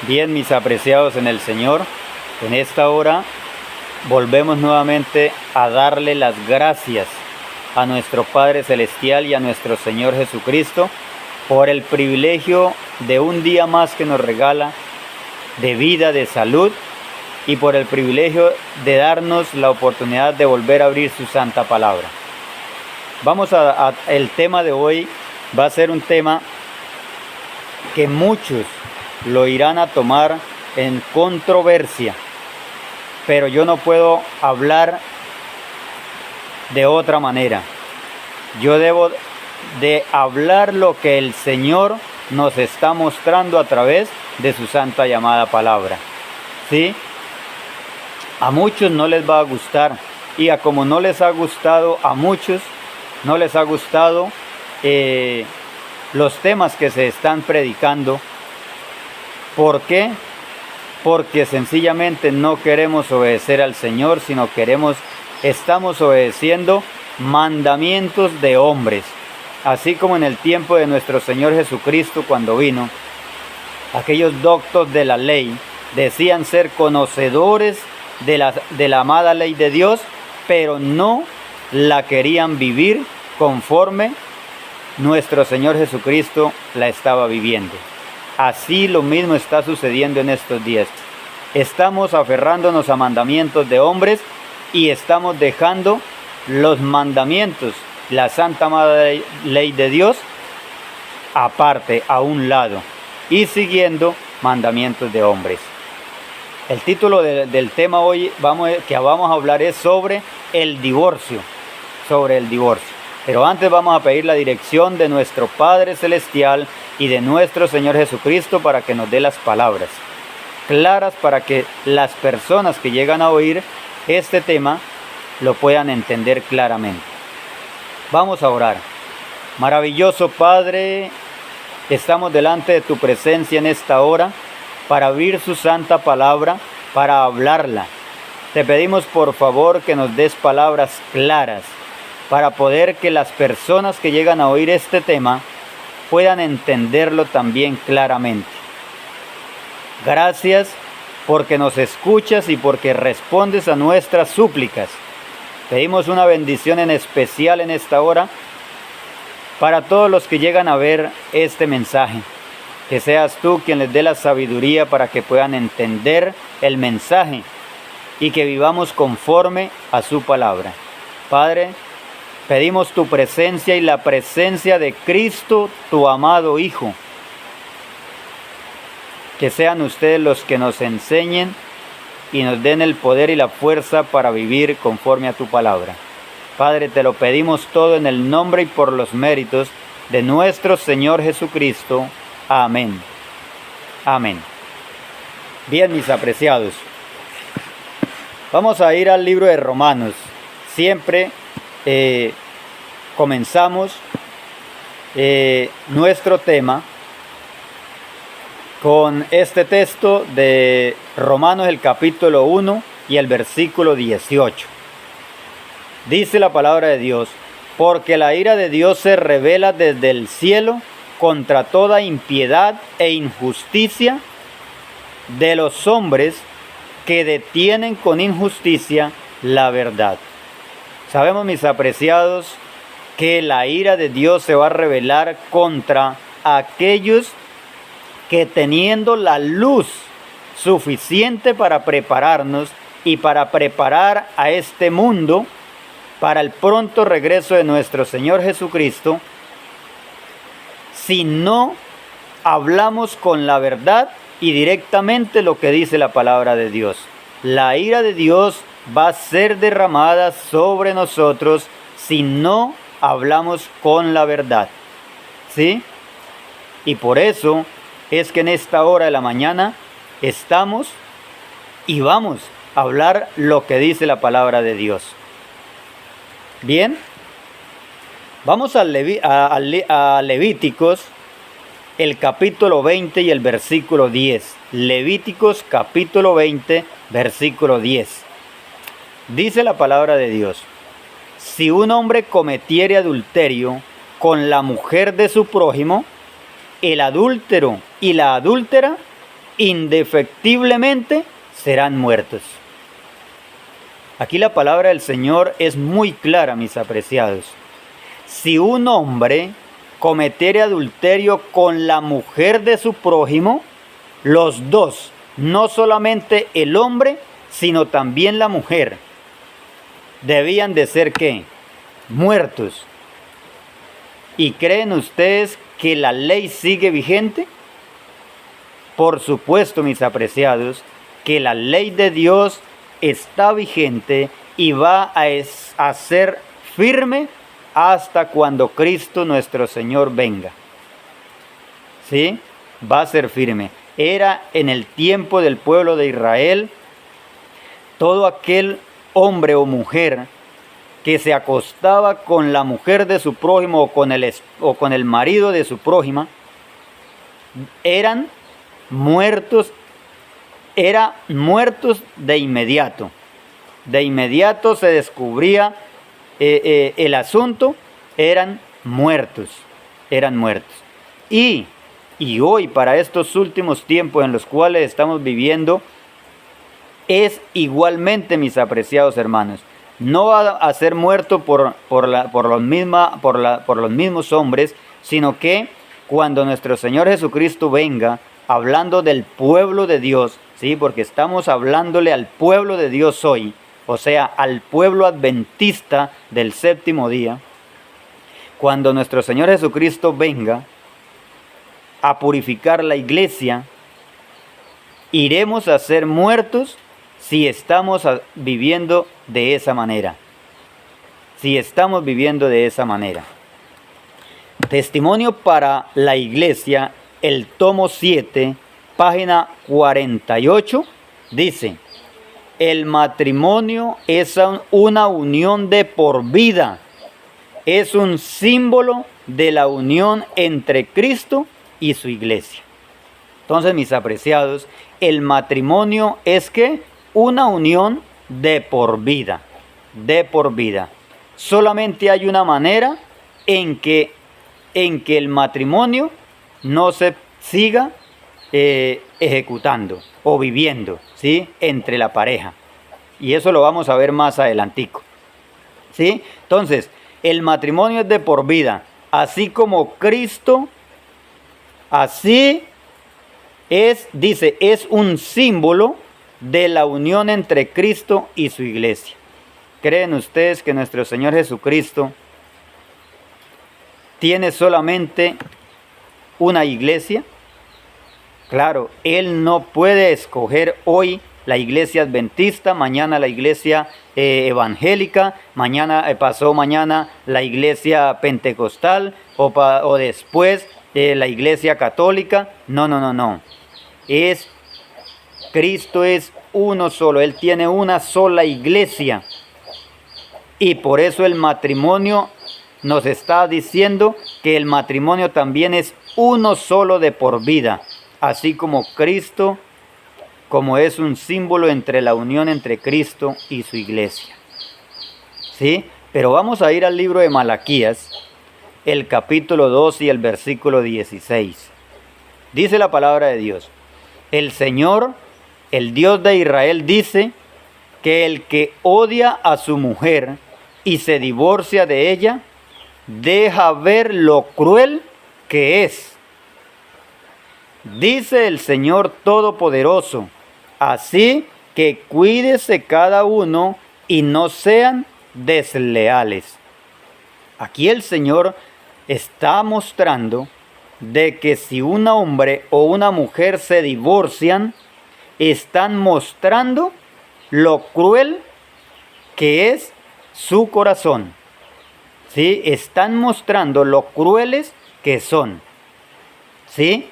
Bien, mis apreciados en el Señor, en esta hora volvemos nuevamente a darle las gracias a nuestro Padre Celestial y a nuestro Señor Jesucristo por el privilegio de un día más que nos regala de vida, de salud, y por el privilegio de darnos la oportunidad de volver a abrir su santa palabra. El tema de hoy va a ser un tema que muchos lo irán a tomar en controversia, pero yo no puedo hablar de otra manera. Yo debo de hablar lo que el Señor nos está mostrando a través de su santa llamada palabra. ¿Sí? A muchos no les va a gustar, y a como no les ha gustado a muchos, no les ha gustado los temas que se están predicando. ¿Por qué? Porque sencillamente no queremos obedecer al Señor, sino estamos obedeciendo mandamientos de hombres. Así como en el tiempo de nuestro Señor Jesucristo, cuando vino, aquellos doctos de la ley decían ser conocedores de la amada ley de Dios, pero no la querían vivir conforme nuestro Señor Jesucristo la estaba viviendo. Así lo mismo está sucediendo en estos días. Estamos aferrándonos a mandamientos de hombres y estamos dejando los mandamientos, la santa amada ley de Dios, aparte, a un lado, y siguiendo mandamientos de hombres. El título del tema hoy que vamos a hablar es sobre el divorcio. Pero antes vamos a pedir la dirección de nuestro Padre Celestial y de nuestro Señor Jesucristo para que nos dé las palabras claras, para que las personas que llegan a oír este tema lo puedan entender claramente. Vamos a orar. Maravilloso Padre, estamos delante de tu presencia en esta hora para abrir su santa palabra, para hablarla. Te pedimos por favor que nos des palabras claras, para poder que las personas que llegan a oír este tema puedan entenderlo también claramente. Gracias porque nos escuchas y porque respondes a nuestras súplicas. Pedimos una bendición en especial en esta hora para todos los que llegan a ver este mensaje. Que seas tú quien les dé la sabiduría para que puedan entender el mensaje y que vivamos conforme a su palabra. Padre, pedimos tu presencia y la presencia de Cristo, tu amado Hijo. Que sean ustedes los que nos enseñen y nos den el poder y la fuerza para vivir conforme a tu palabra. Padre, te lo pedimos todo en el nombre y por los méritos de nuestro Señor Jesucristo. Amén. Amén. Bien, mis apreciados. Vamos a ir al libro de Romanos. Siempre comenzamos nuestro tema con este texto de Romanos, el capítulo 1 y el versículo 18. Dice la palabra de Dios: porque la ira de Dios se revela desde el cielo contra toda impiedad e injusticia de los hombres que detienen con injusticia la verdad. Sabemos, mis apreciados, que la ira de Dios se va a revelar contra aquellos que, teniendo la luz suficiente para prepararnos y para preparar a este mundo para el pronto regreso de nuestro Señor Jesucristo, si no hablamos con la verdad y directamente lo que dice la palabra de Dios, la ira de Dios va a ser derramada sobre nosotros si no hablamos con la verdad. ¿Sí? Y por eso es que en esta hora de la mañana estamos y vamos a hablar lo que dice la palabra de Dios. Bien, vamos a Levíticos, el capítulo 20 y el versículo 10. Levíticos capítulo 20, versículo 10. Dice la palabra de Dios: si un hombre cometiere adulterio con la mujer de su prójimo, el adúltero y la adúltera indefectiblemente serán muertos. Aquí la palabra del Señor es muy clara, mis apreciados. Si un hombre cometiere adulterio con la mujer de su prójimo, los dos, no solamente el hombre, sino también la mujer, debían de ser ¿qué? Muertos. ¿Y creen ustedes que la ley sigue vigente? Por supuesto, mis apreciados, que la ley de Dios está vigente y va a ser firme hasta cuando Cristo nuestro Señor venga. ¿Sí? Va a ser firme. Era en el tiempo del pueblo de Israel, todo aquel hombre o mujer que se acostaba con la mujer de su prójimo o con el marido de su prójima, eran muertos de inmediato. De inmediato se descubría el asunto, eran muertos. Y hoy, para estos últimos tiempos en los cuales estamos viviendo, es igualmente, mis apreciados hermanos, no va a ser muerto por los mismos hombres, sino que cuando nuestro Señor Jesucristo venga, hablando del pueblo de Dios, ¿sí? Porque estamos hablándole al pueblo de Dios hoy, o sea, al pueblo adventista del séptimo día. Cuando nuestro Señor Jesucristo venga a purificar la iglesia, iremos a ser muertos si estamos viviendo de esa manera. Testimonio para la iglesia, el tomo 7, página 48, dice: el matrimonio es una unión de por vida. Es un símbolo de la unión entre Cristo y su iglesia. Entonces, mis apreciados, el matrimonio es ¿qué? Una unión de por vida. Solamente hay una manera en que el matrimonio no se siga ejecutando o viviendo, ¿sí? Entre la pareja. Y eso lo vamos a ver más adelantico, ¿sí? Entonces, el matrimonio es de por vida. Así como Cristo, así es, dice, es un símbolo de la unión entre Cristo y su iglesia. ¿Creen ustedes que nuestro Señor Jesucristo tiene solamente una iglesia? Claro, Él no puede escoger hoy la iglesia adventista, mañana la iglesia evangélica, pasó mañana la iglesia pentecostal o después la iglesia católica. No. Cristo es uno solo, Él tiene una sola iglesia. Y por eso el matrimonio nos está diciendo que el matrimonio también es uno solo de por vida. Así como Cristo, como es un símbolo entre la unión entre Cristo y su iglesia. ¿Sí? Pero vamos a ir al libro de Malaquías, el capítulo 2 y el versículo 16. Dice la palabra de Dios: el Señor, el Dios de Israel, dice que el que odia a su mujer y se divorcia de ella, deja ver lo cruel que es. Dice el Señor Todopoderoso: así que cuídese cada uno y no sean desleales. Aquí el Señor está mostrando de que si un hombre o una mujer se divorcian, están mostrando lo cruel que es su corazón. ¿Sí? Están mostrando lo crueles que son. ¿Sí?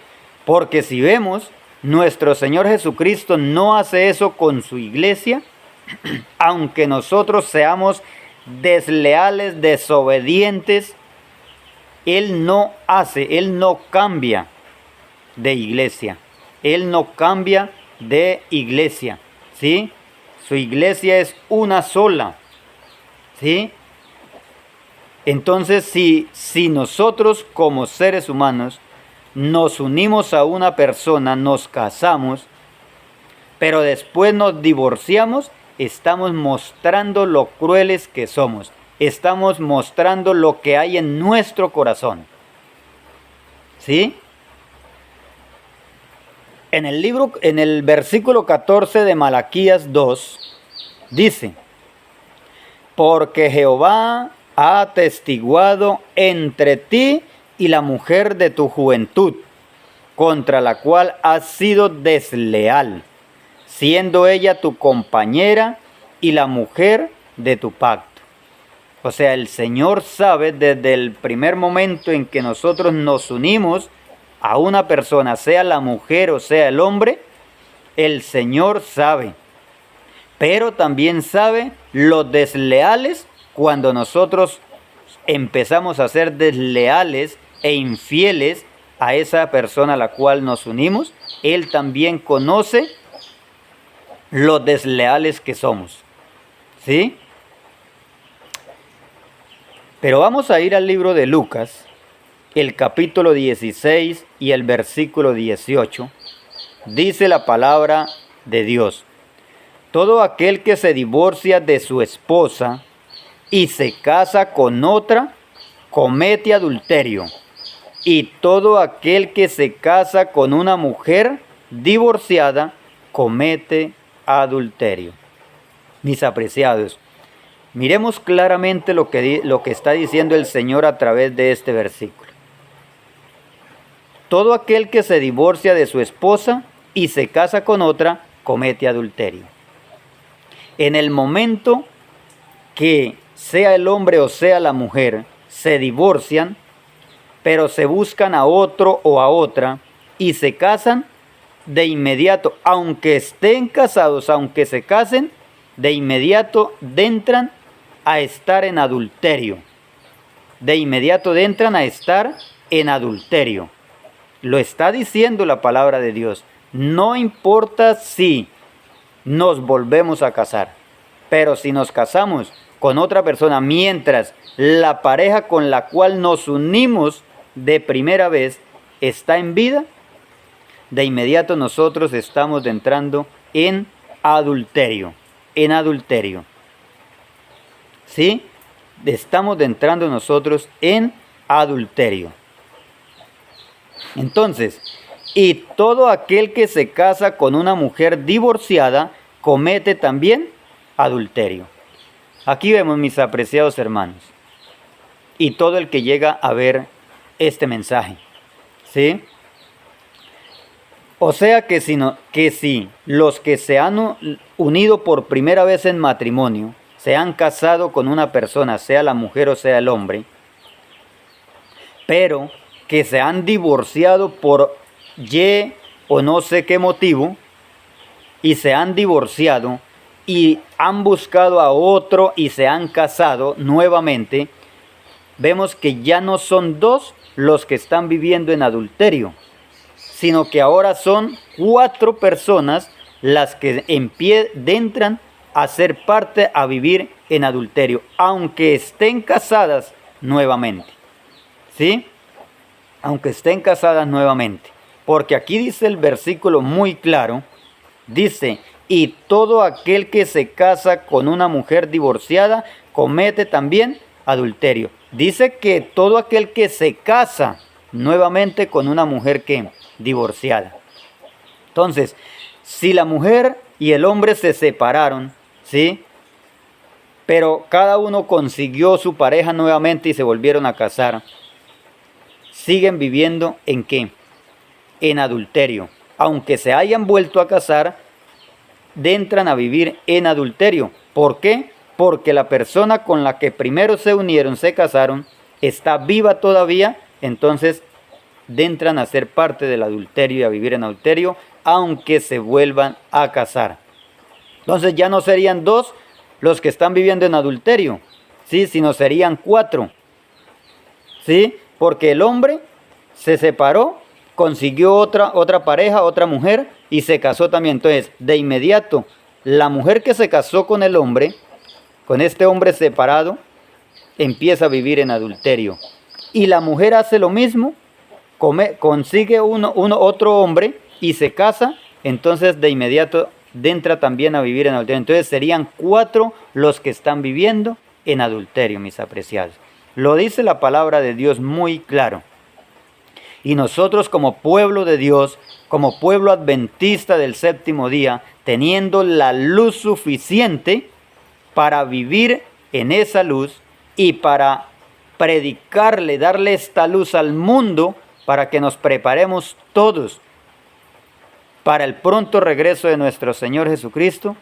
Porque si vemos, nuestro Señor Jesucristo no hace eso con su iglesia, aunque nosotros seamos desleales, desobedientes. Él no cambia de iglesia. Él no cambia de iglesia, ¿sí? Su iglesia es una sola, ¿sí? Entonces, si nosotros como seres humanos nos unimos a una persona, nos casamos, pero después nos divorciamos, estamos mostrando lo crueles que somos. Estamos mostrando lo que hay en nuestro corazón. ¿Sí? En el versículo 14 de Malaquías 2, dice: porque Jehová ha atestiguado entre ti y la mujer de tu juventud, contra la cual has sido desleal, siendo ella tu compañera y la mujer de tu pacto. O sea, el Señor sabe desde el primer momento en que nosotros nos unimos a una persona, sea la mujer o sea el hombre, el Señor sabe. Pero también sabe los desleales cuando nosotros empezamos a ser desleales e infieles a esa persona a la cual nos unimos. Él también conoce los desleales que somos. ¿Sí? Pero vamos a ir al libro de Lucas, el capítulo 16 y el versículo 18. Dice la palabra de Dios: todo aquel que se divorcia de su esposa y se casa con otra, comete adulterio. Y todo aquel que se casa con una mujer divorciada, comete adulterio. Mis apreciados, miremos claramente lo que está diciendo el Señor a través de este versículo. Todo aquel que se divorcia de su esposa y se casa con otra, comete adulterio. En el momento que sea el hombre o sea la mujer, se divorcian, pero se buscan a otro o a otra y se casan, de inmediato, aunque estén casados, aunque se casen, de inmediato entran a estar en adulterio. De inmediato entran a estar en adulterio. Lo está diciendo la palabra de Dios. No importa si nos volvemos a casar, pero si nos casamos con otra persona mientras la pareja con la cual nos unimos de primera vez está en vida, de inmediato nosotros estamos entrando en adulterio. En adulterio. ¿Sí? Estamos entrando nosotros en adulterio. Entonces, y todo aquel que se casa con una mujer divorciada comete también adulterio. Aquí vemos, mis apreciados hermanos, y todo el que llega a ver este mensaje, ¿sí? O sea que si los que se han unido por primera vez en matrimonio, se han casado con una persona, sea la mujer o sea el hombre, pero que se han divorciado por Y o no sé qué motivo, y se han divorciado y han buscado a otro y se han casado nuevamente, vemos que ya no son dos los que están viviendo en adulterio, sino que ahora son 4 personas las que entran a ser parte, a vivir en adulterio, aunque estén casadas nuevamente. ¿Sí? Aunque estén casadas nuevamente. Porque aquí dice el versículo muy claro, dice: y todo aquel que se casa con una mujer divorciada comete también adulterio. Dice que todo aquel que se casa nuevamente con una mujer que divorciada. Entonces, si la mujer y el hombre se separaron, ¿sí? Pero cada uno consiguió su pareja nuevamente y se volvieron a casar, siguen viviendo ¿en qué? En adulterio. Aunque se hayan vuelto a casar, entran a vivir en adulterio. ¿Por qué? Porque la persona con la que primero se unieron, se casaron, está viva todavía, entonces entran a ser parte del adulterio y a vivir en adulterio, aunque se vuelvan a casar. Entonces ya no serían 2 los que están viviendo en adulterio, ¿sí? Sino serían 4, ¿sí? Porque el hombre se separó, consiguió otra pareja, otra mujer, y se casó también. Entonces, de inmediato, la mujer que se casó con el hombre, con este hombre separado, empieza a vivir en adulterio. Y la mujer hace lo mismo consigue otro hombre y se casa, entonces de inmediato entra también a vivir en adulterio. Entonces serían 4 los que están viviendo en adulterio, mis apreciados. Lo dice la palabra de Dios muy claro. Y nosotros como pueblo de Dios, como pueblo adventista del séptimo día, teniendo la luz suficiente para vivir en esa luz y para predicarle, darle esta luz al mundo para que nos preparemos todos para el pronto regreso de nuestro Señor Jesucristo,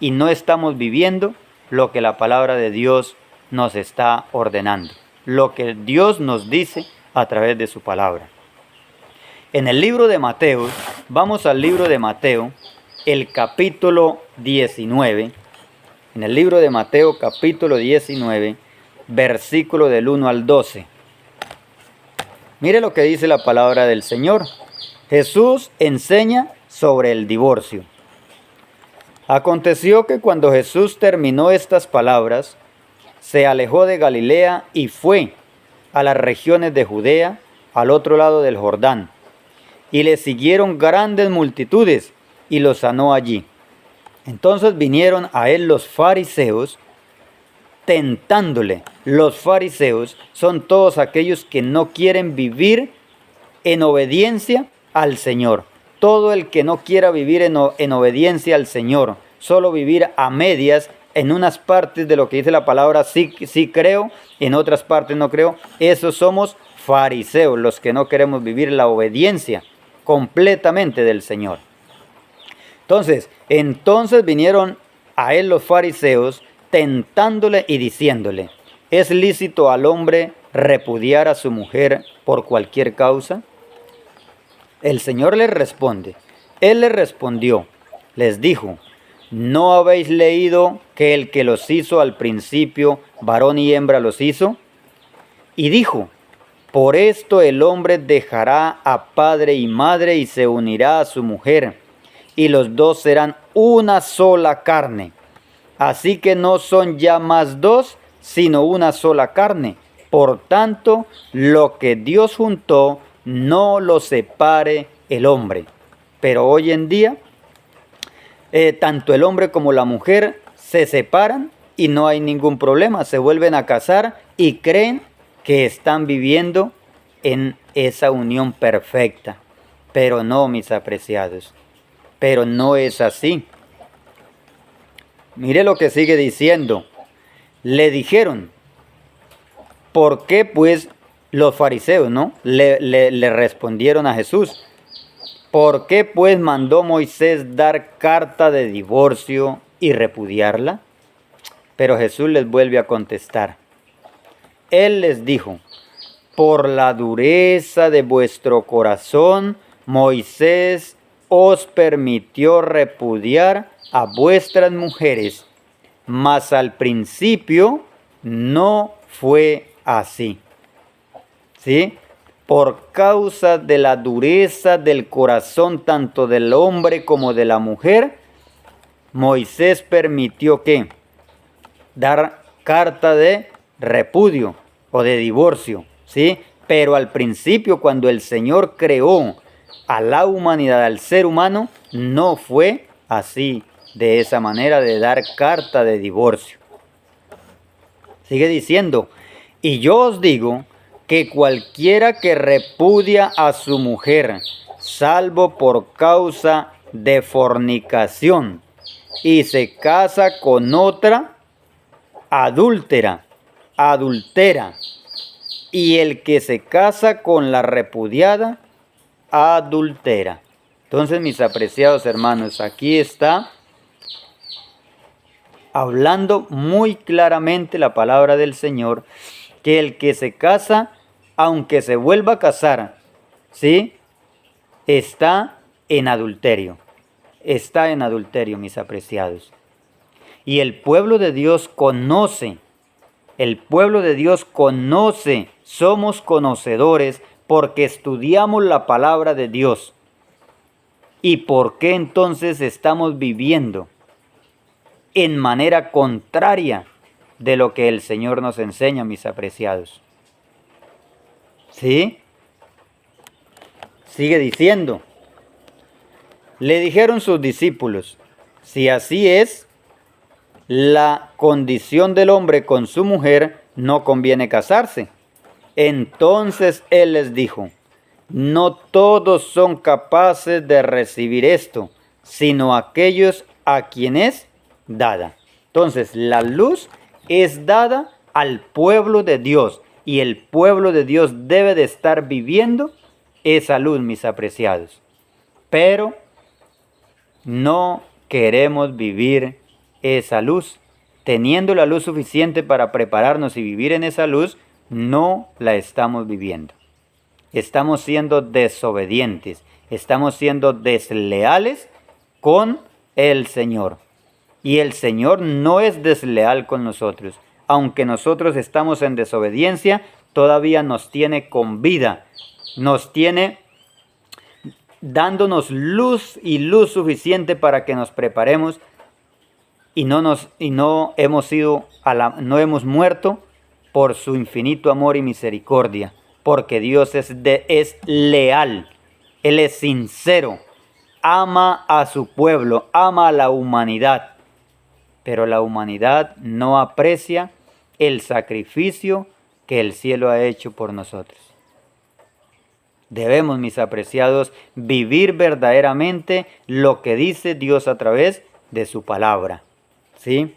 y no estamos viviendo lo que la palabra de Dios nos está ordenando, lo que Dios nos dice a través de su palabra. En el libro de Mateo, vamos al libro de Mateo, el capítulo 19, en el libro de Mateo capítulo 19, versículo del 1 al 12. Mire lo que dice la palabra del Señor. Jesús enseña sobre el divorcio. Aconteció que cuando Jesús terminó estas palabras, se alejó de Galilea y fue a las regiones de Judea, al otro lado del Jordán. Y le siguieron grandes multitudes y los sanó allí. Entonces vinieron a él los fariseos, tentándole. Los fariseos son todos aquellos que no quieren vivir en obediencia al Señor. Todo el que no quiera vivir en obediencia al Señor, solo vivir a medias, en unas partes de lo que dice la palabra sí creo, en otras partes no creo, esos somos fariseos, los que no queremos vivir la obediencia completamente del Señor. Entonces vinieron a él los fariseos, tentándole y diciéndole: ¿es lícito al hombre repudiar a su mujer por cualquier causa? El Señor les responde. Él les respondió, les dijo: ¿no habéis leído que el que los hizo al principio, varón y hembra los hizo? Y dijo: por esto el hombre dejará a padre y madre y se unirá a su mujer, y los dos serán una sola carne. Así que no son ya más dos, sino una sola carne. Por tanto, lo que Dios juntó, no lo separe el hombre. Pero hoy en día, tanto el hombre como la mujer se separan y no hay ningún problema. Se vuelven a casar y creen que están viviendo en esa unión perfecta. Pero no, mis apreciados. Pero no es así. Mire lo que sigue diciendo. Le dijeron: ¿por qué pues los fariseos, no? Le respondieron a Jesús: ¿por qué pues mandó Moisés dar carta de divorcio y repudiarla? Pero Jesús les vuelve a contestar. Él les dijo: por la dureza de vuestro corazón, Moisés os permitió repudiar a vuestras mujeres, mas al principio no fue así. ¿Sí? Por causa de la dureza del corazón tanto del hombre como de la mujer, Moisés permitió que dar carta de repudio o de divorcio, ¿sí? Pero al principio, cuando el Señor creó a la humanidad, al ser humano, no fue así, de esa manera de dar carta de divorcio. Sigue diciendo: y yo os digo que cualquiera que repudia a su mujer, salvo por causa de fornicación, y se casa con otra, adúltera, y el que se casa con la repudiada, adultera. Entonces, mis apreciados hermanos, aquí está hablando muy claramente la palabra del Señor, que el que se casa, aunque se vuelva a casar, ¿sí?, está en adulterio. Está en adulterio, mis apreciados. Y el pueblo de Dios conoce, somos conocedores porque estudiamos la palabra de Dios. ¿Y por qué entonces estamos viviendo en manera contraria de lo que el Señor nos enseña, mis apreciados? ¿Sí? Sigue diciendo, le dijeron sus discípulos, si así es la condición del hombre con su mujer, no conviene casarse. Entonces él les dijo, no todos son capaces de recibir esto, sino aquellos a quienes es dada. Entonces la luz es dada al pueblo de Dios y el pueblo de Dios debe de estar viviendo esa luz, mis apreciados. Pero no queremos vivir esa luz. Teniendo la luz suficiente para prepararnos y vivir en esa luz, no la estamos viviendo. Estamos siendo desobedientes, estamos siendo desleales con el Señor. Y el Señor no es desleal con nosotros. Aunque nosotros estamos en desobediencia, todavía nos tiene con vida, nos tiene dándonos luz y luz suficiente para que nos preparemos y no hemos muerto por su infinito amor y misericordia, porque Dios es leal, Él es sincero, ama a su pueblo, ama a la humanidad, pero la humanidad no aprecia el sacrificio que el cielo ha hecho por nosotros. Debemos, mis apreciados, vivir verdaderamente lo que dice Dios a través de su palabra. ¿Sí?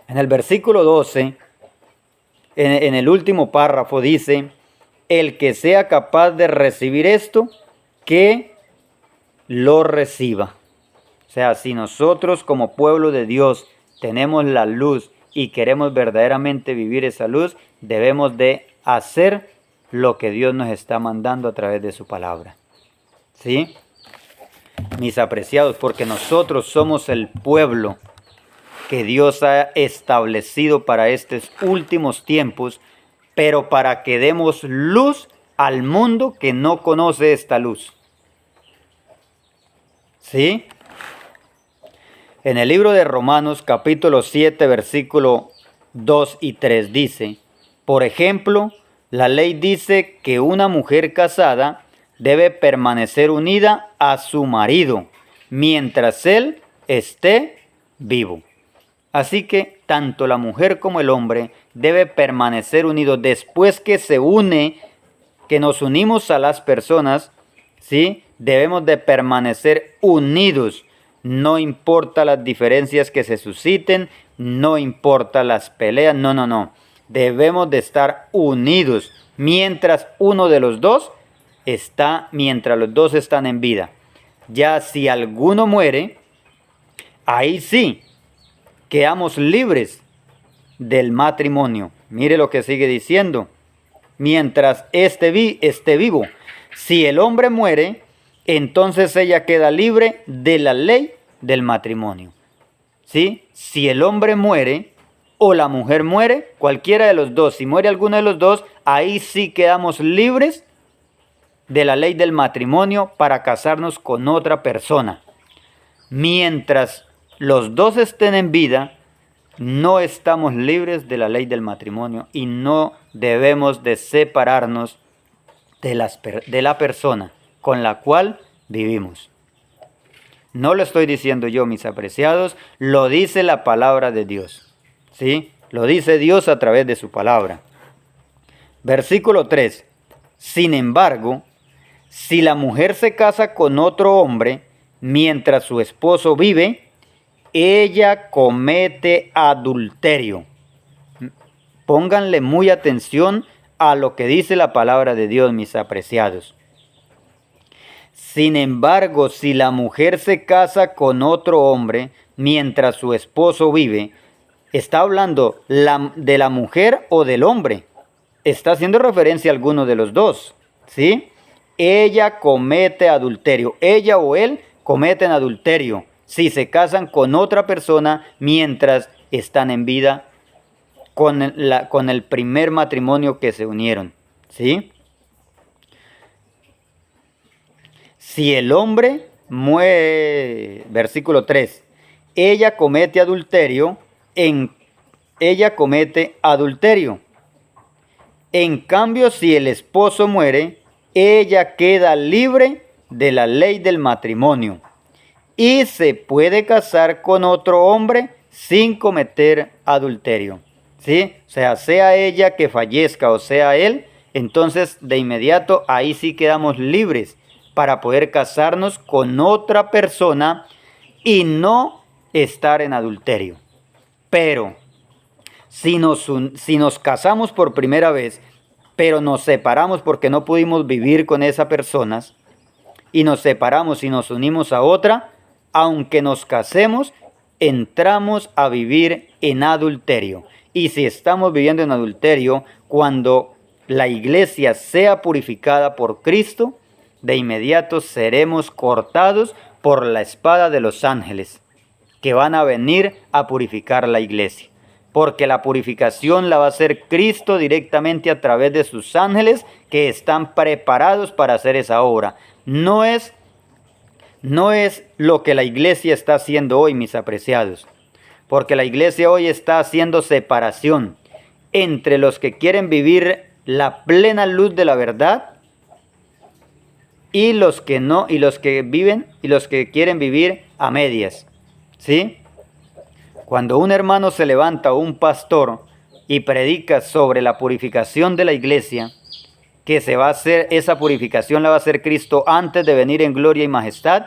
En el versículo 12, en el último párrafo dice, el que sea capaz de recibir esto, que lo reciba. O sea, si nosotros como pueblo de Dios tenemos la luz y queremos verdaderamente vivir esa luz, debemos de hacer lo que Dios nos está mandando a través de su palabra. ¿Sí? Mis apreciados, porque nosotros somos el pueblo que Dios ha establecido para estos últimos tiempos, pero para que demos luz al mundo que no conoce esta luz. ¿Sí? En el libro de Romanos, capítulo 7, versículo 2 y 3 dice, por ejemplo, la ley dice que una mujer casada debe permanecer unida a su marido mientras él esté vivo. Así que tanto la mujer como el hombre debe permanecer unidos. Después que se une, que nos unimos a las personas, ¿sí? Debemos de permanecer unidos. No importa las diferencias que se susciten, no importa las peleas, no. Debemos de estar unidos mientras uno de los dos mientras los dos están en vida. Ya si alguno muere, ahí sí quedamos libres del matrimonio. Mire lo que sigue diciendo. Mientras esté vivo. Si el hombre muere, entonces ella queda libre de la ley del matrimonio. ¿Sí? Si el hombre muere o la mujer muere, cualquiera de los dos, si muere alguno de los dos, ahí sí quedamos libres de la ley del matrimonio para casarnos con otra persona. Mientras los dos estén en vida, no estamos libres de la ley del matrimonio y no debemos de separarnos de la persona con la cual vivimos. No lo estoy diciendo yo, mis apreciados, lo dice la palabra de Dios. ¿Sí? Lo dice Dios a través de su palabra. Versículo 3. Sin embargo, si la mujer se casa con otro hombre mientras su esposo vive, ella comete adulterio. Pónganle muy atención a lo que dice la palabra de Dios, mis apreciados. Sin embargo, si la mujer se casa con otro hombre mientras su esposo vive, ¿está hablando de la mujer o del hombre? Está haciendo referencia a alguno de los dos, ¿sí? Ella comete adulterio. Ella o él cometen adulterio si se casan con otra persona mientras están en vida con el primer matrimonio que se unieron, ¿sí? Si el hombre muere, versículo 3, ella comete adulterio. En cambio, si el esposo muere, ella queda libre de la ley del matrimonio y se puede casar con otro hombre sin cometer adulterio. ¿Sí? O sea ella que fallezca o sea él, entonces de inmediato ahí sí quedamos libres para poder casarnos con otra persona y no estar en adulterio. Pero si nos casamos por primera vez, pero nos separamos porque no pudimos vivir con esa persona, y nos separamos y nos unimos a otra, aunque nos casemos, entramos a vivir en adulterio. Y si estamos viviendo en adulterio, cuando la iglesia sea purificada por Cristo, de inmediato seremos cortados por la espada de los ángeles, que van a venir a purificar la iglesia. Porque la purificación la va a hacer Cristo directamente a través de sus ángeles que están preparados para hacer esa obra. No es lo que la iglesia está haciendo hoy, mis apreciados. Porque la iglesia hoy está haciendo separación entre los que quieren vivir la plena luz de la verdad y los que no, y los que quieren vivir a medias. ¿Sí? Cuando un hermano se levanta o un pastor y predica sobre la purificación de la iglesia, que se va a hacer, esa purificación la va a hacer Cristo antes de venir en gloria y majestad,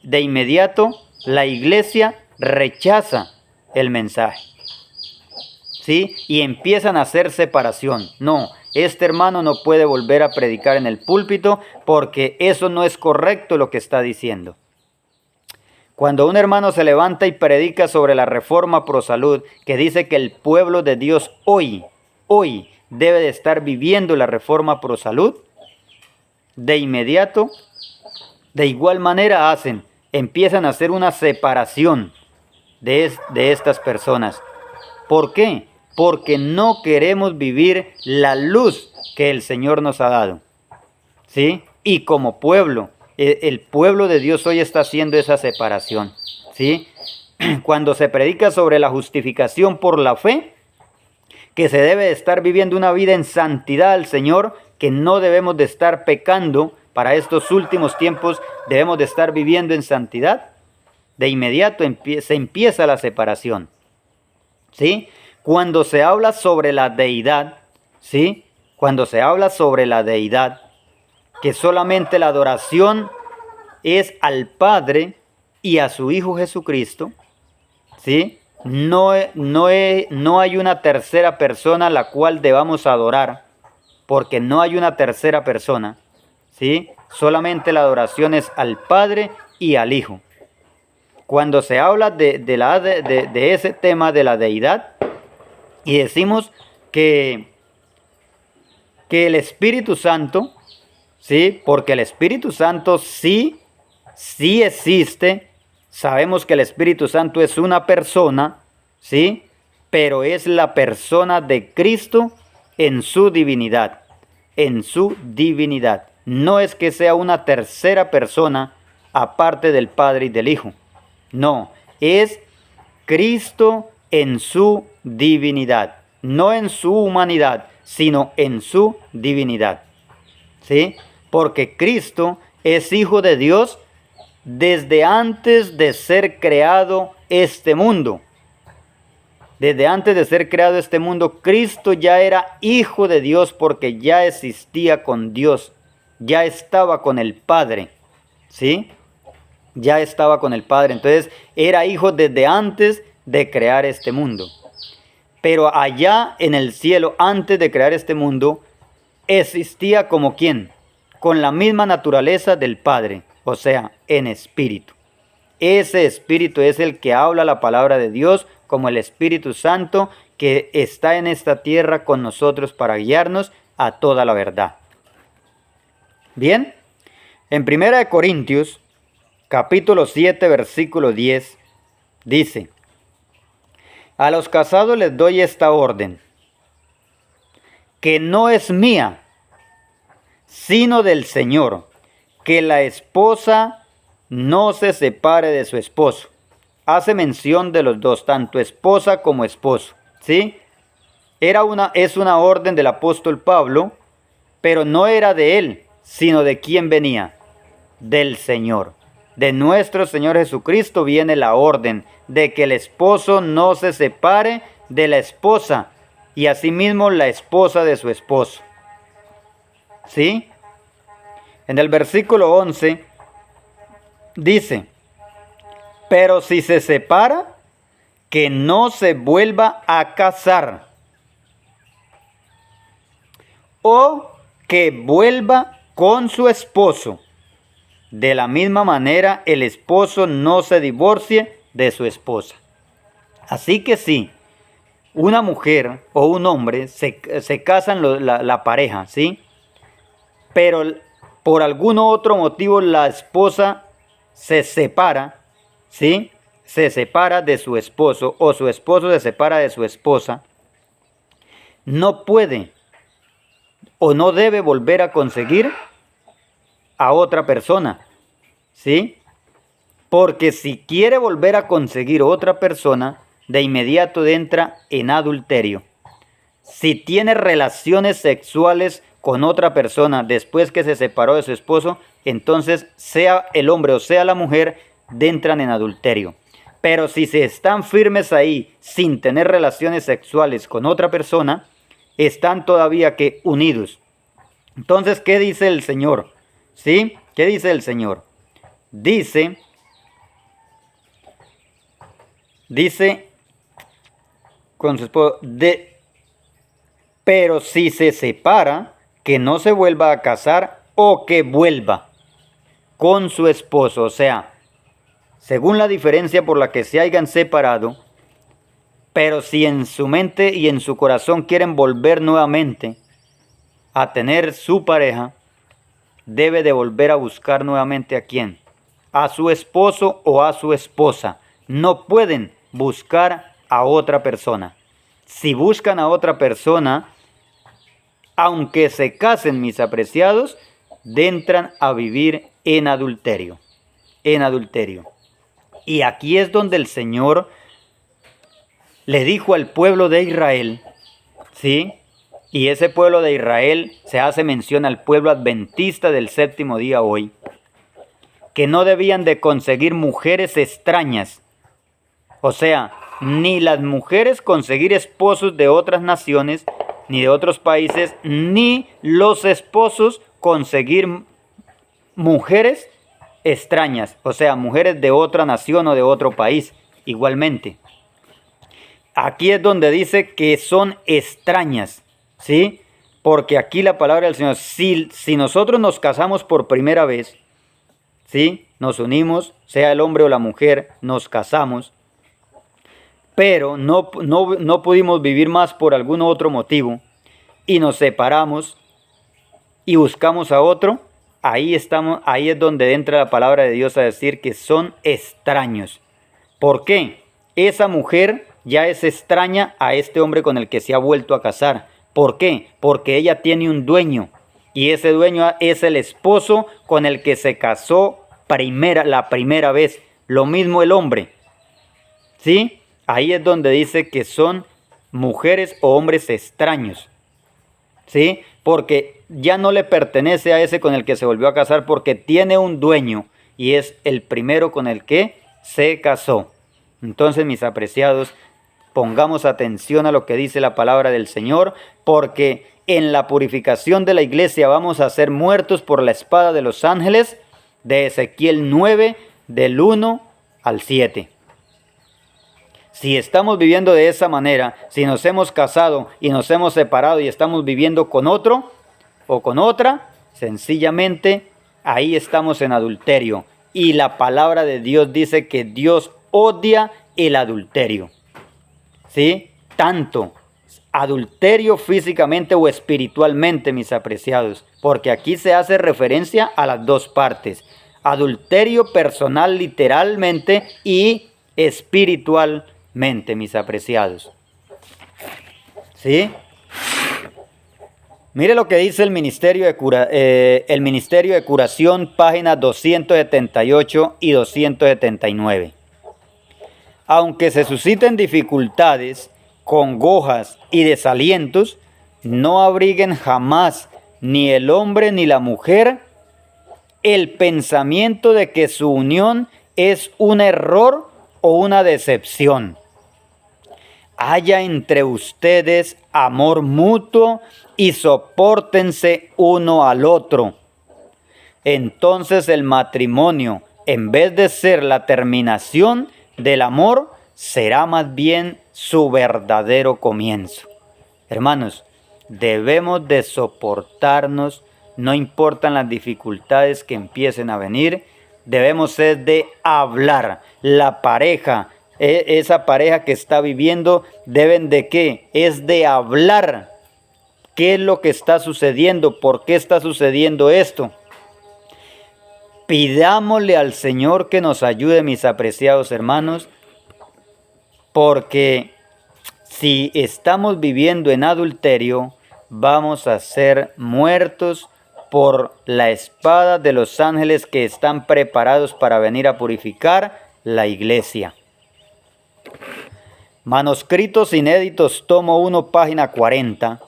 de inmediato la iglesia rechaza el mensaje. ¿Sí? Y empiezan a hacer separación. No, este hermano no puede volver a predicar en el púlpito porque eso no es correcto lo que está diciendo. Cuando un hermano se levanta y predica sobre la reforma pro salud, que dice que el pueblo de Dios hoy debe de estar viviendo la reforma pro salud, de inmediato, de igual manera empiezan a hacer una separación de estas personas. ¿Por qué? Porque no queremos vivir la luz que el Señor nos ha dado. ¿Sí? Y como pueblo, el pueblo de Dios hoy está haciendo esa separación. ¿Sí? Cuando se predica sobre la justificación por la fe, que se debe de estar viviendo una vida en santidad al Señor, que no debemos de estar pecando para estos últimos tiempos, debemos de estar viviendo en santidad, de inmediato se empieza la separación. ¿Sí? Cuando se habla sobre la deidad, ¿sí? Cuando se habla sobre la deidad, que solamente la adoración es al Padre y a su Hijo Jesucristo, ¿sí? No hay una tercera persona a la cual debamos adorar, porque no hay una tercera persona, ¿sí? Solamente la adoración es al Padre y al Hijo. Cuando se habla de ese tema de la deidad, y decimos que el Espíritu Santo, ¿sí? Porque el Espíritu Santo sí existe. Sabemos que el Espíritu Santo es una persona, ¿sí? Pero es la persona de Cristo en su divinidad. En su divinidad. No es que sea una tercera persona aparte del Padre y del Hijo. No, es Cristo en su divinidad. No en su humanidad, sino en su divinidad. ¿Sí? Porque Cristo es Hijo de Dios desde antes de ser creado este mundo. Desde antes de ser creado este mundo, Cristo ya era Hijo de Dios porque ya existía con Dios. Ya estaba con el Padre. ¿Sí? Ya estaba con el Padre. Entonces, era Hijo desde antes de crear este mundo. Pero allá en el cielo, antes de crear este mundo, existía como ¿quién? Con la misma naturaleza del Padre, o sea, en espíritu. Ese espíritu es el que habla la palabra de Dios, como el Espíritu Santo que está en esta tierra con nosotros para guiarnos a toda la verdad. Bien, en 1 Corintios, capítulo 7, versículo 10, dice: a los casados les doy esta orden, que no es mía, sino del Señor, que la esposa no se separe de su esposo. Hace mención de los dos, tanto esposa como esposo, ¿sí? Es una orden del apóstol Pablo pero no era de él, sino de quién venía, del Señor. De nuestro Señor Jesucristo viene la orden de que el esposo no se separe de la esposa y asimismo la esposa de su esposo. ¿Sí? En el versículo 11 dice, pero si se separa, que no se vuelva a casar, o que vuelva con su esposo. De la misma manera, el esposo no se divorcie de su esposa. Así que sí, una mujer o un hombre se casan la pareja, ¿sí? Pero por algún otro motivo la esposa se separa, ¿sí? Se separa de su esposo o su esposo se separa de su esposa. No puede o no debe volver a conseguir a otra persona, ¿sí? Porque si quiere volver a conseguir otra persona, de inmediato entra en adulterio. Si tiene relaciones sexuales con otra persona después que se separó de su esposo, entonces sea el hombre o sea la mujer, entran en adulterio. Pero si se están firmes ahí sin tener relaciones sexuales con otra persona, están todavía que unidos. Entonces, ¿qué dice el Señor? ¿Sí? ¿Qué dice el Señor? Dice con su esposo, pero si se separa, que no se vuelva a casar o que vuelva con su esposo. O sea, según la diferencia por la que se hayan separado, pero si en su mente y en su corazón quieren volver nuevamente a tener su pareja, debe de volver a buscar nuevamente ¿a quién? A su esposo o a su esposa. No pueden buscar a otra persona. Si buscan a otra persona, aunque se casen, mis apreciados, entran a vivir en adulterio. En adulterio. Y aquí es donde el Señor le dijo al pueblo de Israel, ¿sí? Y ese pueblo de Israel se hace mención al pueblo adventista del séptimo día hoy, que no debían de conseguir mujeres extrañas. O sea, ni las mujeres conseguir esposos de otras naciones, ni de otros países, ni los esposos conseguir mujeres extrañas, o sea, mujeres de otra nación o de otro país, igualmente. Aquí es donde dice que son extrañas, ¿sí? Porque aquí la palabra del Señor, si nosotros nos casamos por primera vez, ¿sí? Nos unimos, sea el hombre o la mujer, nos casamos, pero no pudimos vivir más por algún otro motivo y nos separamos y buscamos a otro, ahí es donde entra la palabra de Dios a decir que son extraños. ¿Por qué? Esa mujer ya es extraña a este hombre con el que se ha vuelto a casar. ¿Por qué? Porque ella tiene un dueño y ese dueño es el esposo con el que se casó la primera vez. Lo mismo el hombre, ¿sí? Ahí es donde dice que son mujeres o hombres extraños, ¿sí? Porque ya no le pertenece a ese con el que se volvió a casar porque tiene un dueño y es el primero con el que se casó. Entonces, mis apreciados, pongamos atención a lo que dice la palabra del Señor, porque en la purificación de la iglesia vamos a ser muertos por la espada de los ángeles, de Ezequiel 9, del 1 al 7. Si estamos viviendo de esa manera, si nos hemos casado y nos hemos separado y estamos viviendo con otro o con otra, sencillamente ahí estamos en adulterio. Y la palabra de Dios dice que Dios odia el adulterio, ¿sí? Tanto adulterio físicamente o espiritualmente, mis apreciados, porque aquí se hace referencia a las dos partes. Adulterio personal literalmente y espiritualmente, mis apreciados. ¿Sí? Mire lo que dice el Ministerio de Curación, páginas 278 y 279. Aunque se susciten dificultades, congojas y desalientos, no abriguen jamás ni el hombre ni la mujer, el pensamiento de que su unión es un error o una decepción. Haya entre ustedes amor mutuo y sopórtense uno al otro. Entonces el matrimonio, en vez de ser la terminación del amor, será más bien su verdadero comienzo. Hermanos, debemos de soportarnos, no importan las dificultades que empiecen a venir, debemos de hablar. La pareja, esa pareja que está viviendo, deben de ¿qué? Es de hablar. ¿Qué es lo que está sucediendo? ¿Por qué está sucediendo esto? Pidámosle al Señor que nos ayude, mis apreciados hermanos, porque si estamos viviendo en adulterio, vamos a ser muertos por la espada de los ángeles que están preparados para venir a purificar la iglesia. Manuscritos inéditos, tomo 1, página 40,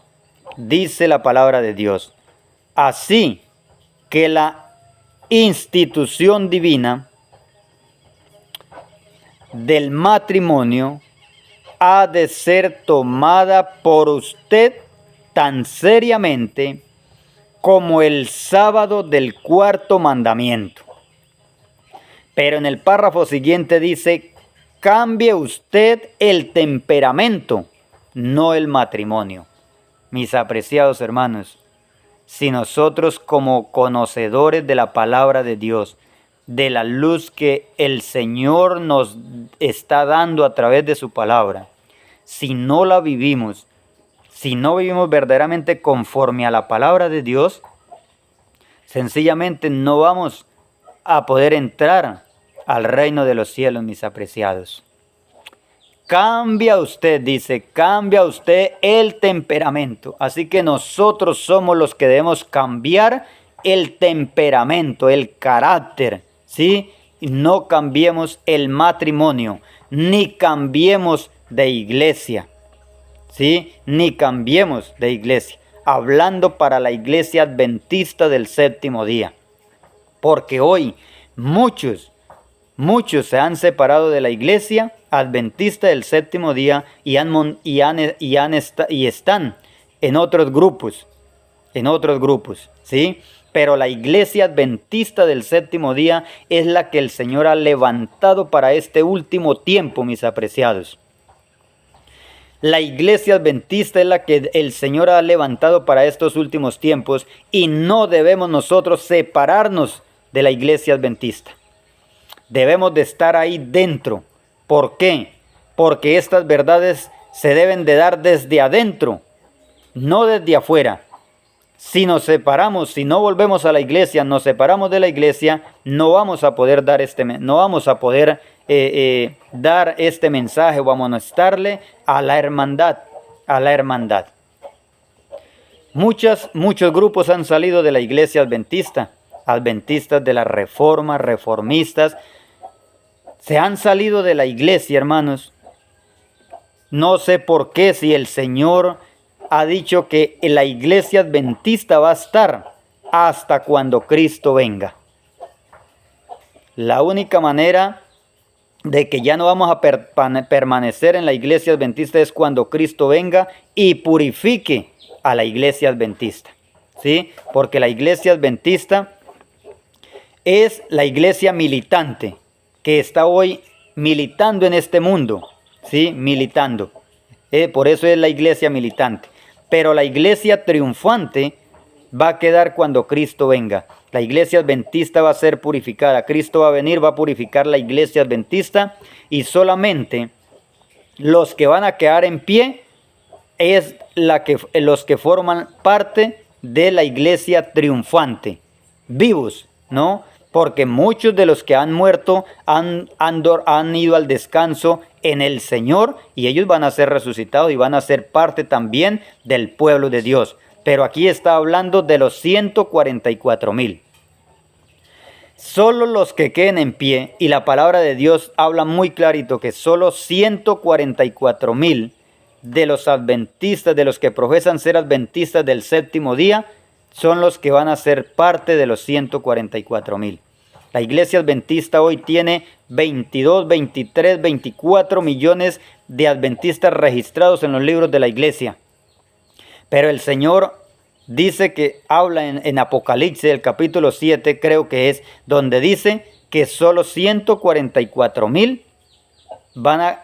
dice la palabra de Dios: así que la institución divina del matrimonio ha de ser tomada por usted tan seriamente como el sábado del cuarto mandamiento. Pero en el párrafo siguiente dice: cambie usted el temperamento, no el matrimonio. Mis apreciados hermanos, si nosotros como conocedores de la palabra de Dios, de la luz que el Señor nos está dando a través de su palabra, si no la vivimos, si no vivimos verdaderamente conforme a la palabra de Dios, sencillamente no vamos a poder entrar al reino de los cielos, mis apreciados. Cambia usted, dice, cambia usted el temperamento. Así que nosotros somos los que debemos cambiar el temperamento, el carácter, ¿sí? No cambiemos el matrimonio, ni cambiemos de iglesia, ¿sí? Ni cambiemos de iglesia. Hablando para la iglesia adventista del séptimo día. Porque hoy muchos se han separado de la iglesia adventista del séptimo día y están en otros grupos, ¿sí? Pero la iglesia adventista del séptimo día es la que el Señor ha levantado para este último tiempo, mis apreciados. La iglesia adventista es la que el Señor ha levantado para estos últimos tiempos y no debemos nosotros separarnos de la iglesia adventista. Debemos de estar ahí dentro. ¿Por qué? Porque estas verdades se deben de dar desde adentro, no desde afuera. Si nos separamos, si no volvemos a la iglesia, nos separamos de la iglesia, no vamos a poder dar dar este mensaje o amonestarle a la hermandad, Muchos grupos han salido de la iglesia adventista, adventistas de la reforma, reformistas, se han salido de la iglesia, hermanos. No sé por qué, si el Señor ha dicho que la iglesia adventista va a estar hasta cuando Cristo venga. La única manera de que ya no vamos a permanecer en la iglesia adventista es cuando Cristo venga y purifique a la iglesia adventista, ¿sí? Porque la iglesia adventista es la iglesia militante que está hoy militando en este mundo, ¿sí? Militando. Por eso es la iglesia militante. Pero la iglesia triunfante va a quedar cuando Cristo venga. La iglesia adventista va a ser purificada. Cristo va a venir, va a purificar la iglesia adventista y solamente los que van a quedar en pie es los que forman parte de la iglesia triunfante, vivos, ¿no? Porque muchos de los que han muerto han ido al descanso en el Señor y ellos van a ser resucitados y van a ser parte también del pueblo de Dios. Pero aquí está hablando de los 144,000. Solo los que queden en pie, y la palabra de Dios habla muy clarito que solo 144,000 de los adventistas, de los que profesan ser adventistas del séptimo día, son los que van a ser parte de los 144,000. La iglesia adventista hoy tiene 22, 23, 24 millones de adventistas registrados en los libros de la iglesia. Pero el Señor dice que habla en Apocalipsis, el capítulo 7, creo que es, donde dice que solo 144,000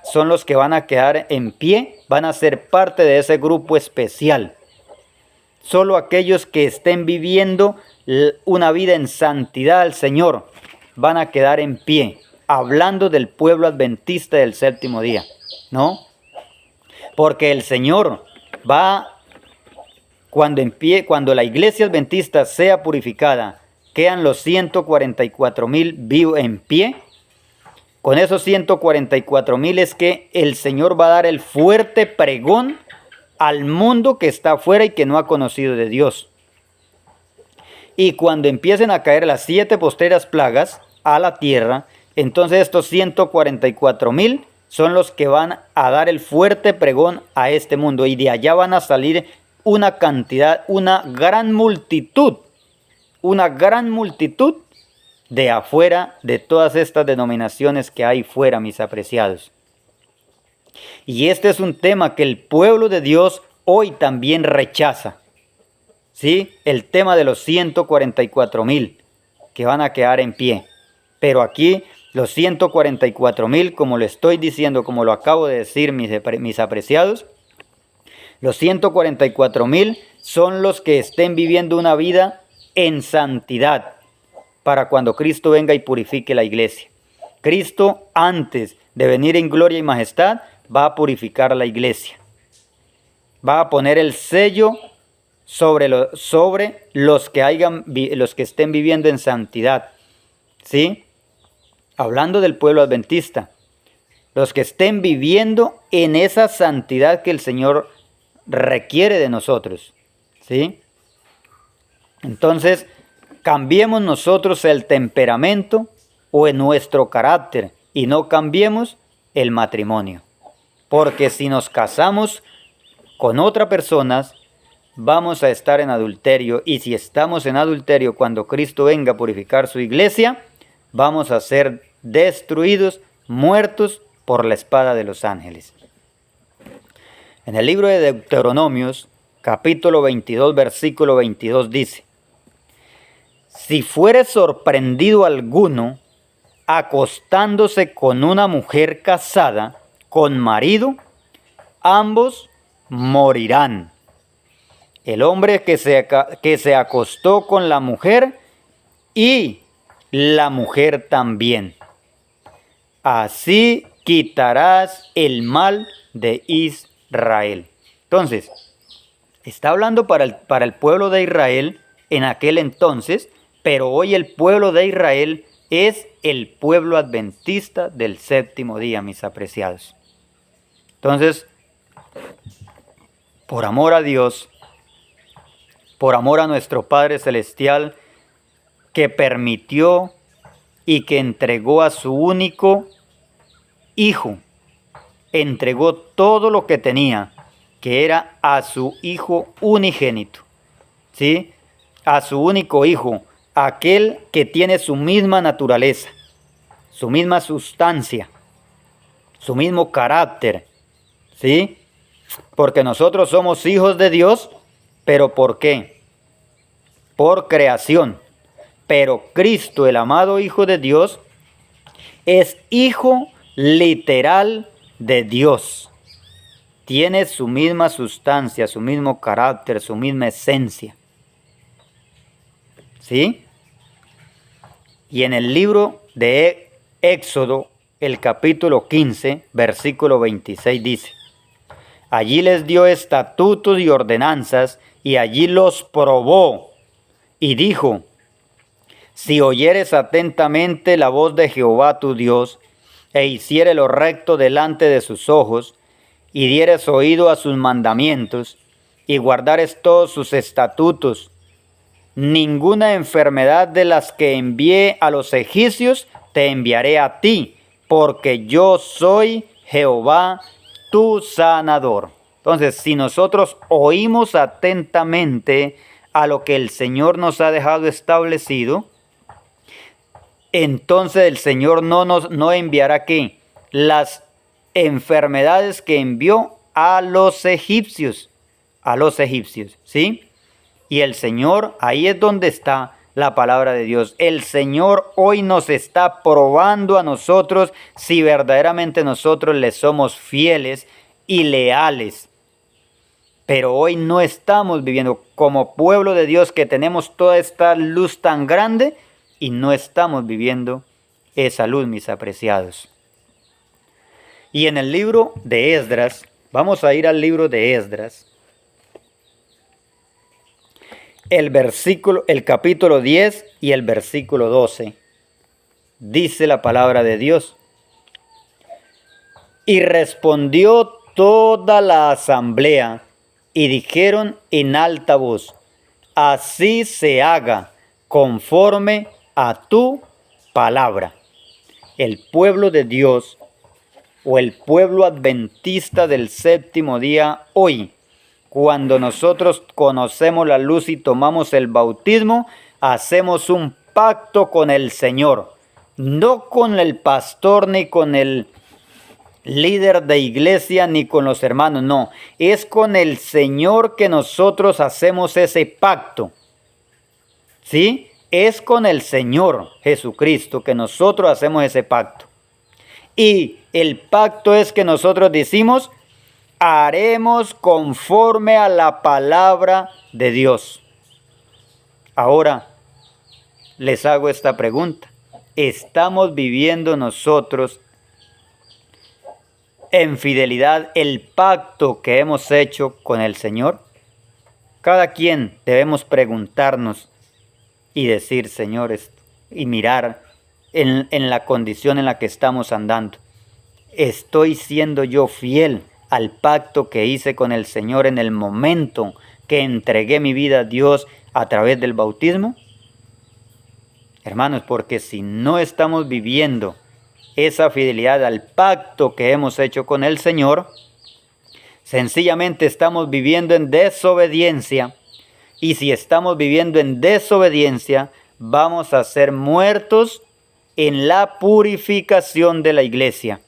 son los que van a quedar en pie, van a ser parte de ese grupo especial. Solo aquellos que estén viviendo una vida en santidad al Señor van a quedar en pie, hablando del pueblo adventista del séptimo día, ¿no? Porque el Señor va, cuando la iglesia adventista sea purificada, quedan los 144,000 vivos en pie. Con esos 144,000 es que el Señor va a dar el fuerte pregón al mundo que está afuera y que no ha conocido de Dios. Y cuando empiecen a caer las 7 postreras plagas a la tierra, entonces estos 144,000 son los que van a dar el fuerte pregón a este mundo. Y de allá van a salir una gran multitud de afuera de todas estas denominaciones que hay fuera, mis apreciados. Y este es un tema que el pueblo de Dios hoy también rechaza. ¿Sí? El tema de los 144,000 que van a quedar en pie. Pero aquí los 144,000, como lo estoy diciendo, como lo acabo de decir, mis apreciados, los 144,000 son los que estén viviendo una vida en santidad para cuando Cristo venga y purifique la iglesia. Cristo, antes de venir en gloria y majestad, va a purificar la iglesia. Va a poner el sello sobre los que estén viviendo en santidad. ¿Sí? Hablando del pueblo adventista. Los que estén viviendo en esa santidad que el Señor requiere de nosotros. ¿Sí? Entonces, cambiemos nosotros el temperamento o en nuestro carácter y no cambiemos el matrimonio. Porque si nos casamos con otra persona, vamos a estar en adulterio. Y si estamos en adulterio cuando Cristo venga a purificar su iglesia, vamos a ser destruidos, muertos por la espada de los ángeles. En el libro de Deuteronomios, capítulo 22, versículo 22 dice: si fuere sorprendido alguno acostándose con una mujer casada, con marido, ambos morirán. El hombre que se acostó con la mujer y la mujer también. Así quitarás el mal de Israel. Entonces, está hablando para el pueblo de Israel en aquel entonces, pero hoy el pueblo de Israel es el pueblo adventista del séptimo día, mis apreciados. Entonces, por amor a Dios, por amor a nuestro Padre Celestial, que permitió y que entregó a su único Hijo, entregó todo lo que tenía, que era a su Hijo unigénito, ¿sí? A su único Hijo, aquel que tiene su misma naturaleza, su misma sustancia, su mismo carácter, ¿sí? Porque nosotros somos hijos de Dios, pero ¿por qué? Por creación. Pero Cristo, el amado Hijo de Dios, es hijo literal de Dios. Tiene su misma sustancia, su mismo carácter, su misma esencia. ¿Sí? Y en el libro de Éxodo, el capítulo 15, versículo 26 dice: allí les dio estatutos y ordenanzas, y allí los probó, y dijo: si oyeres atentamente la voz de Jehová tu Dios, e hicieres lo recto delante de sus ojos, y dieres oído a sus mandamientos, y guardares todos sus estatutos, ninguna enfermedad de las que envié a los egipcios te enviaré a ti, porque yo soy Jehová tu sanador. Entonces, si nosotros oímos atentamente a lo que el Señor nos ha dejado establecido, entonces el Señor no enviará ¿qué? Las enfermedades que envió a los egipcios, ¿sí? Y el Señor, ahí es donde está la palabra de Dios. El Señor hoy nos está probando a nosotros si verdaderamente nosotros le somos fieles y leales. Pero hoy no estamos viviendo como pueblo de Dios que tenemos toda esta luz tan grande y no estamos viviendo esa luz, mis apreciados. Y en el libro de Esdras, vamos a ir al libro de Esdras, el capítulo 10 y el versículo 12. Dice la palabra de Dios. Y respondió toda la asamblea y dijeron en alta voz: así se haga conforme a tu palabra. El pueblo de Dios o el pueblo adventista del séptimo día hoy, cuando nosotros conocemos la luz y tomamos el bautismo, hacemos un pacto con el Señor, no con el pastor ni con el líder de iglesia ni con los hermanos, no, es con el Señor que nosotros hacemos ese pacto, ¿sí? Es con el Señor Jesucristo que nosotros hacemos ese pacto. Y el pacto es que nosotros decimos: haremos conforme a la palabra de Dios. Ahora, les hago esta pregunta. ¿Estamos viviendo nosotros en fidelidad el pacto que hemos hecho con el Señor? Cada quien debemos preguntarnos y decir: Señor, y mirar en la condición en la que estamos andando. ¿Estoy siendo yo fiel al pacto que hice con el Señor en el momento que entregué mi vida a Dios a través del bautismo? Hermanos, porque si no estamos viviendo esa fidelidad al pacto que hemos hecho con el Señor, sencillamente estamos viviendo en desobediencia. Y si estamos viviendo en desobediencia, vamos a ser muertos en la purificación de la iglesia.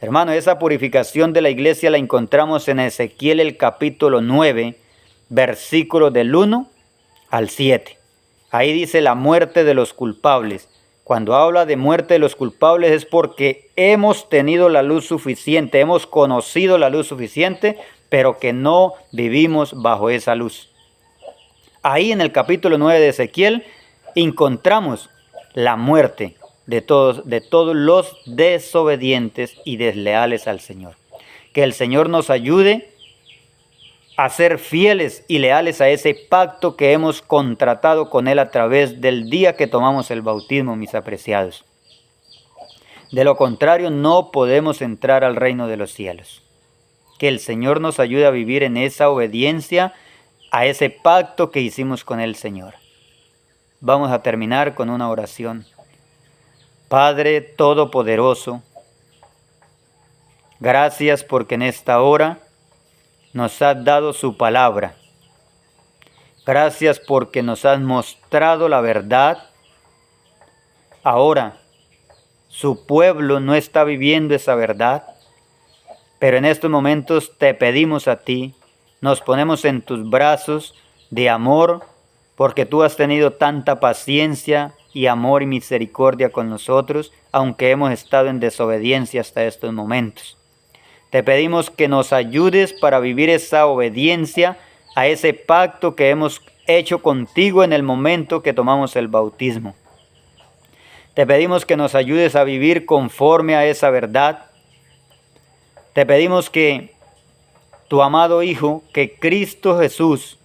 Hermano, esa purificación de la iglesia la encontramos en Ezequiel el capítulo 9, versículos del 1 al 7. Ahí dice la muerte de los culpables. Cuando habla de muerte de los culpables es porque hemos tenido la luz suficiente, hemos conocido la luz suficiente, pero que no vivimos bajo esa luz. Ahí en el capítulo 9 de Ezequiel encontramos la muerte de todos los desobedientes y desleales al Señor. Que el Señor nos ayude a ser fieles y leales a ese pacto que hemos contratado con Él a través del día que tomamos el bautismo, mis apreciados. De lo contrario, no podemos entrar al reino de los cielos. Que el Señor nos ayude a vivir en esa obediencia a ese pacto que hicimos con el Señor. Vamos a terminar con una oración. Padre Todopoderoso, gracias porque en esta hora nos has dado su palabra. Gracias porque nos has mostrado la verdad. Ahora, su pueblo no está viviendo esa verdad, pero en estos momentos te pedimos a ti, nos ponemos en tus brazos de amor, porque tú has tenido tanta paciencia y amor y misericordia con nosotros, aunque hemos estado en desobediencia hasta estos momentos. Te pedimos que nos ayudes para vivir esa obediencia a ese pacto que hemos hecho contigo en el momento que tomamos el bautismo. Te pedimos que nos ayudes a vivir conforme a esa verdad. Te pedimos que tu amado Hijo, que Cristo Jesús,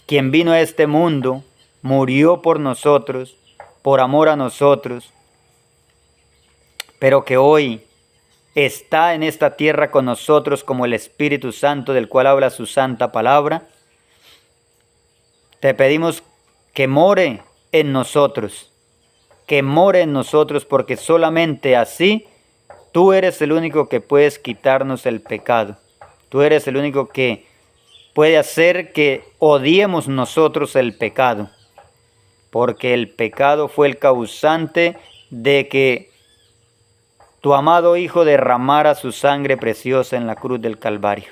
quien vino a este mundo, murió por nosotros, por amor a nosotros, pero que hoy está en esta tierra con nosotros como el Espíritu Santo del cual habla su santa palabra. Te pedimos que more en nosotros, porque solamente así tú eres el único que puedes quitarnos el pecado. Tú eres el único que puede hacer que odiemos nosotros el pecado, porque el pecado fue el causante de que tu amado Hijo derramara su sangre preciosa en la cruz del Calvario.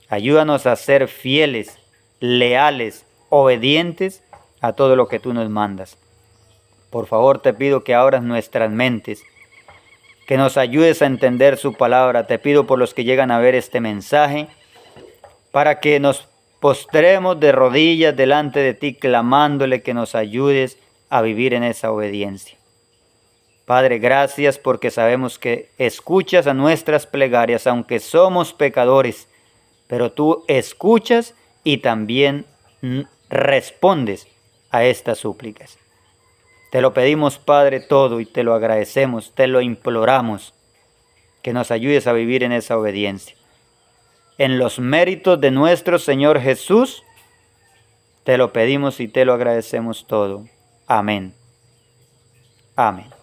Ayúdanos a ser fieles, leales, obedientes a todo lo que tú nos mandas. Por favor, te pido que abras nuestras mentes, que nos ayudes a entender su palabra. Te pido por los que llegan a ver este mensaje, para que nos postremos de rodillas delante de ti, clamándole que nos ayudes a vivir en esa obediencia. Padre, gracias porque sabemos que escuchas a nuestras plegarias, aunque somos pecadores, pero tú escuchas y también respondes a estas súplicas. Te lo pedimos, Padre, todo, y te lo agradecemos, te lo imploramos, que nos ayudes a vivir en esa obediencia. En los méritos de nuestro Señor Jesús, te lo pedimos y te lo agradecemos todo. Amén. Amén.